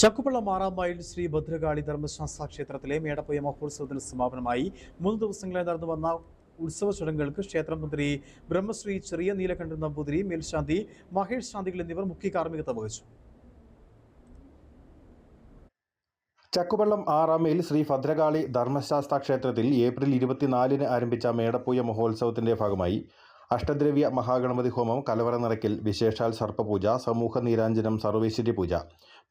Chakkupallam 6-ാം mile Shri Bhadrakali ധർമ്മശാസ്ത്ര ക്ഷേത്രത്തിലെ മേടപ്പൊയ്യ മഹോത്സവത്തിന് സമാപനമായി 3 ദിവസങ്ങളായി നടന്നു വന്ന ഉത്സവ ചടങ്ങുകൾക്ക് ക്ഷേത്രം മന്ത്രി ബ്രഹ്മശ്രീ ചെറിയ നീലകണ്ഠൻ നമ്പൂതിരി, മേൽശാന്തി മഹേഷ് ശാന്തികൾ എന്നിവർ മുഖ്യ കാർമ്മികത്വം വഹിച്ചു. ചക്കുപള്ളം 6-ാം മൈൽ ശ്രീ ഭദ്രകാളി ധർമ്മശാസ്ത്ര ക്ഷേത്രത്തിൽ ഏപ്രിൽ 24-ന് ആരംഭിച്ച മേടപ്പൊയ്യ മഹോത്സവത്തിന്റെ ഭാഗമായി അഷ്ടദ്രവ്യ മഹാഗണപതി ഹോമം, കലവറ നിറയ്ക്കൽ, വിശേഷാൽ സർപ്പപൂജ, സമൂഹ നീരാഞ്ജനം, സർവേശ്വരി പൂജ,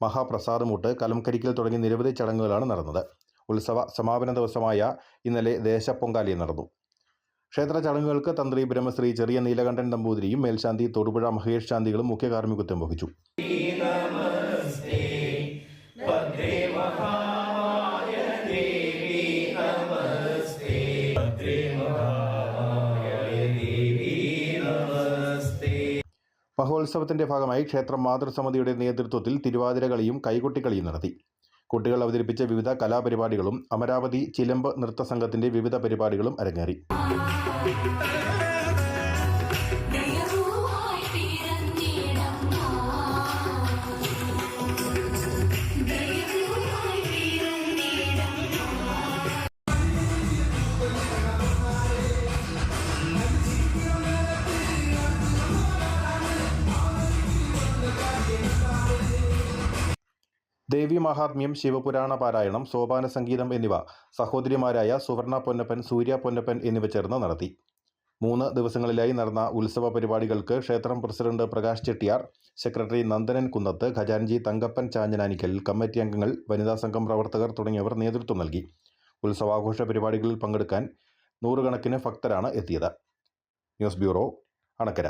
മഹാപ്രസാദമൂട്ട്, കലംകരിക്കൽ തുടങ്ങി നിരവധി ചടങ്ങുകളാണ് നടന്നത്. ഉത്സവ സമാപന ദിവസമായ ഇന്നലെ ദേശപ്പൊങ്കാലയും നടന്നു. ക്ഷേത്ര ചടങ്ങുകൾക്ക് തന്ത്രി ബ്രഹ്മശ്രീ ചെറിയ നീലകണ്ഠൻ നമ്പൂതിരിയും മേൽശാന്തി തൊടുപുഴ മഹേഷ് ശാന്തികളും മുഖ്യ കാർമ്മികത്വം വഹിച്ചു. മഹോത്സവത്തിന്റെ ഭാഗമായി ക്ഷേത്രം മാതൃസമിതിയുടെ നേതൃത്വത്തിൽ തിരുവാതിരകളിയും കൈകൊട്ടിക്കളിയും നടത്തി. കുട്ടികൾ അവതരിപ്പിച്ച വിവിധ കലാപരിപാടികളും അമരാവതി ചിലമ്പ് നൃത്തസംഘത്തിന്റെ വിവിധ പരിപാടികളും അരങ്ങേറി. ദേവി മഹാത്മ്യം, ശിവപുരാണ പാരായണം, സോപാന സംഗീതം എന്നിവ സഹോദരിമാരായ സുവർണ പൊന്നപ്പൻ, സൂര്യ പൊന്നപ്പൻ എന്നിവ ചേർന്ന് നടത്തി. 3 ദിവസങ്ങളിലായി നടന്ന ഉത്സവ പരിപാടികൾക്ക് ക്ഷേത്രം പ്രസിഡന്റ് പ്രകാശ് ചെട്ടിയാർ, സെക്രട്ടറി നന്ദനൻ കുന്നത്ത്, ഖജാൻജി തങ്കപ്പൻ ചാഞ്ഞനാനിക്കൽ, കമ്മിറ്റി അംഗങ്ങൾ, വനിതാ സംഘം പ്രവർത്തകർ തുടങ്ങിയവർ നേതൃത്വം നൽകി. ഉത്സവാഘോഷ പരിപാടികളിൽ പങ്കെടുക്കാൻ 100 കണക്കിന് ഭക്തരാണ് എത്തിയത്. News bureau, Anakkara.